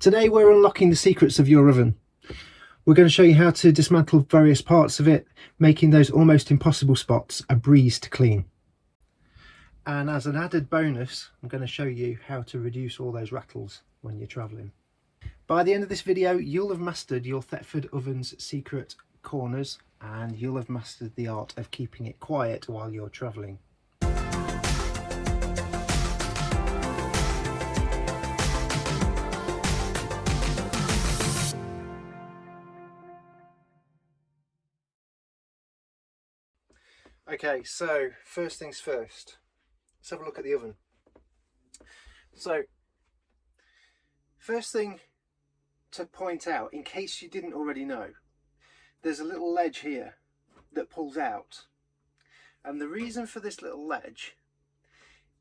Today we're unlocking the secrets of your oven. We're going to show you how to dismantle various parts of it, making those almost impossible spots a breeze to clean. And as an added bonus, I'm going to show you how to reduce all those rattles when you're travelling. By the end of this video, you'll have mastered your Thetford oven's secret corners, and you'll have mastered the art of keeping it quiet while you're travelling. Okay, so first things first, let's have a look at the oven. So first thing to point out, in case you didn't already know, there's a little ledge here that pulls out, and the reason for this little ledge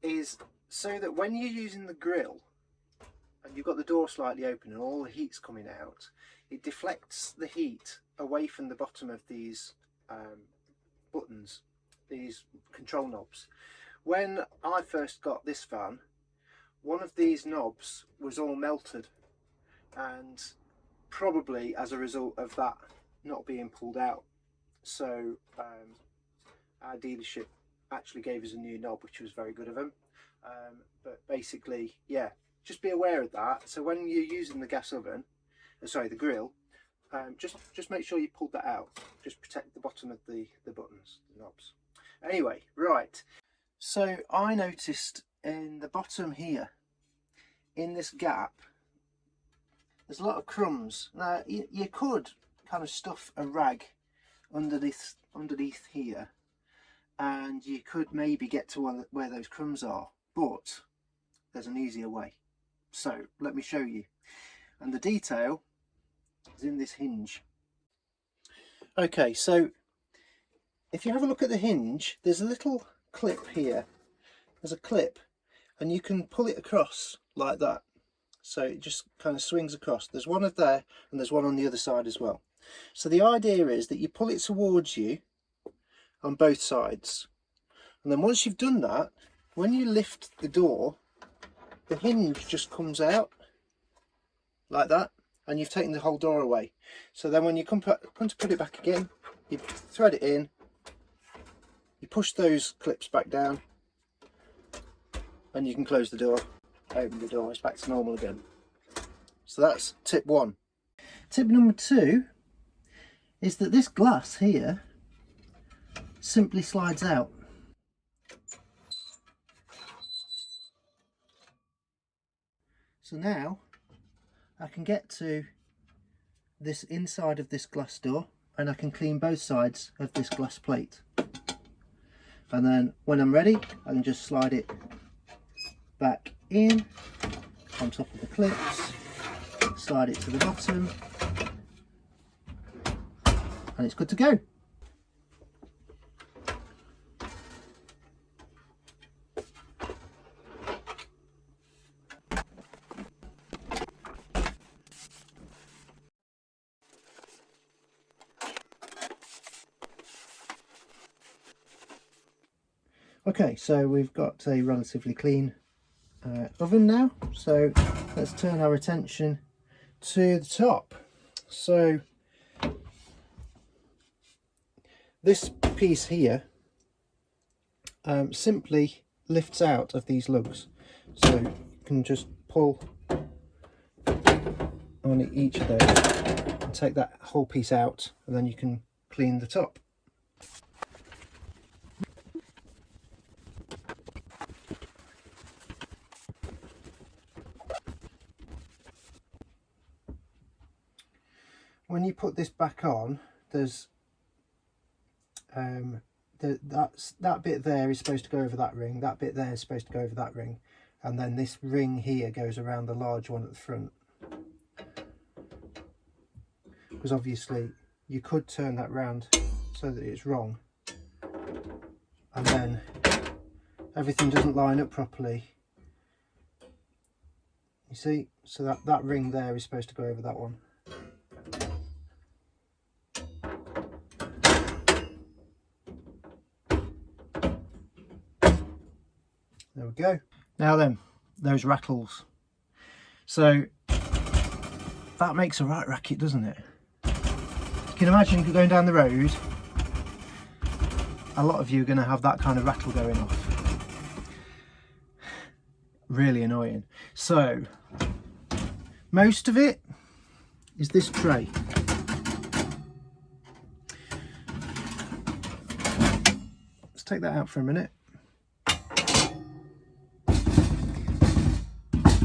is so that when you're using the grill and you've got the door slightly open and all the heat's coming out, it deflects the heat away from the bottom of these buttons, these control knobs. When I first got this van, one of these knobs was all melted, and probably as a result of that not being pulled out. So our dealership actually gave us a new knob, which was very good of them. But basically, yeah, just be aware of that. So when you're using the gas oven, sorry, the grill, just make sure you pulled that out. Just protect the bottom of the buttons, the knobs. Anyway, right, so I noticed in the bottom here, in this gap, there's a lot of crumbs. Now you could kind of stuff a rag underneath here, and you could maybe get to where those crumbs are, but there's an easier way. So let me show you, and the detail is in this hinge. Okay, so if you have a look at the hinge, there's a little clip here. There's a clip, and you can pull it across like that. So it just kind of swings across. There's one of there, and there's one on the other side as well. So the idea is that you pull it towards you on both sides, and then once you've done that, when you lift the door, the hinge just comes out like that, and you've taken the whole door away. So then when you come to put it back again, you thread it in, you push those clips back down, and you can close the door, open the door, it's back to normal again. So that's tip one. Tip number two is that this glass here simply slides out. So now I can get to this inside of this glass door, and I can clean both sides of this glass plate. And then when I'm ready, I can just slide it back in on top of the clips, slide it to the bottom, and it's good to go. Okay, so we've got a relatively clean oven now, so let's turn our attention to the top. So this piece here simply lifts out of these lugs, so you can just pull on each of those and take that whole piece out, and then you can clean the top. When you put this back on, there's that bit there is supposed to go over that ring, that bit there is supposed to go over that ring, and then this ring here goes around the large one at the front. Because obviously you could turn that round so that it's wrong, and then everything doesn't line up properly. You see, so that ring there is supposed to go over that one. There we go. Now then, those rattles. So that makes a right racket, doesn't it? You can imagine going down the road, a lot of you are going to have that kind of rattle going off. Really annoying. So most of it is this tray. Let's take that out for a minute.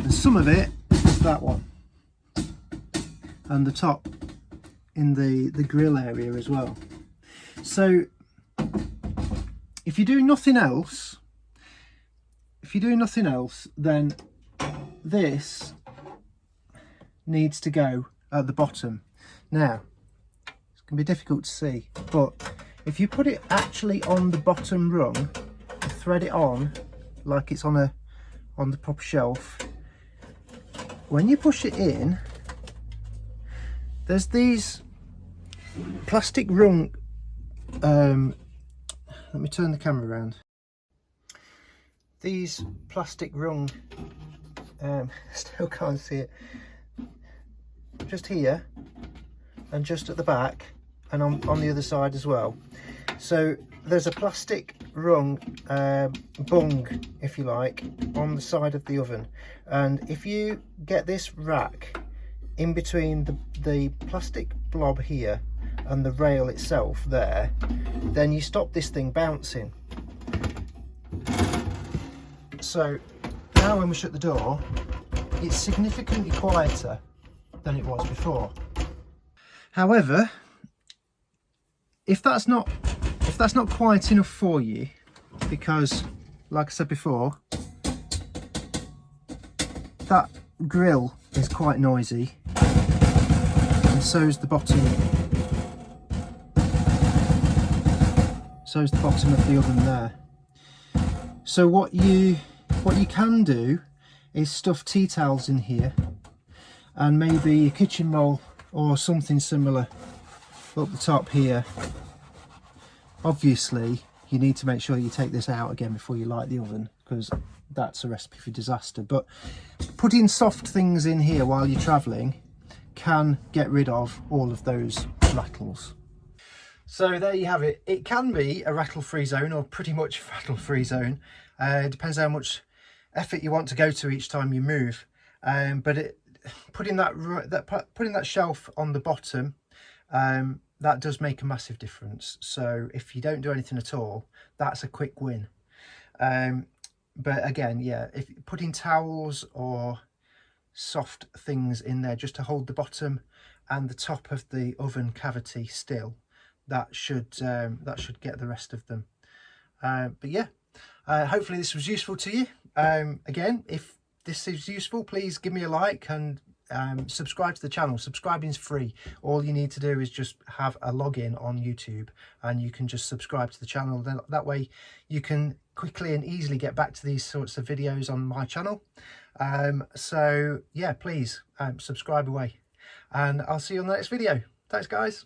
And some of it is that one, and the top in the grill area as well. So if you're doing nothing else, then this needs to go at the bottom. Now it's going to be difficult to see, but if you put it actually on the bottom rung, thread it on like it's on the proper shelf, when you push it in, there's these plastic rung, let me turn the camera around. These plastic rung, still can't see it, just here and just at the back and on the other side as well. So there's a plastic rung bung, if you like, on the side of the oven, and if you get this rack in between the plastic blob here and the rail itself there, then you stop this thing bouncing. So now when we shut the door, it's significantly quieter than it was before. However, if that's not quiet enough for you, because like I said before, that grill is quite noisy, and so's the bottom of the oven there. So what you can do is stuff tea towels in here and maybe a kitchen roll or something similar up the top here. Obviously you need to make sure you take this out again before you light the oven, because that's a recipe for disaster. But putting soft things in here while you're travelling can get rid of all of those rattles. So there you have it. It can be a rattle-free zone, or pretty much rattle-free zone. It depends how much effort you want to go to each time you move. But putting that shelf on the bottom, that does make a massive difference. So if you don't do anything at all, that's a quick win. But again, yeah, if putting towels or soft things in there just to hold the bottom and the top of the oven cavity still, that should get the rest of them. But yeah, hopefully this was useful to you. Again, if this is useful, please give me a like and subscribe to the channel. Subscribing is free. All you need to do is just have a login on YouTube and you can just subscribe to the channel. Then that way you can quickly and easily get back to these sorts of videos on my channel. So yeah, please subscribe away, and I'll see you on the next video. Thanks guys.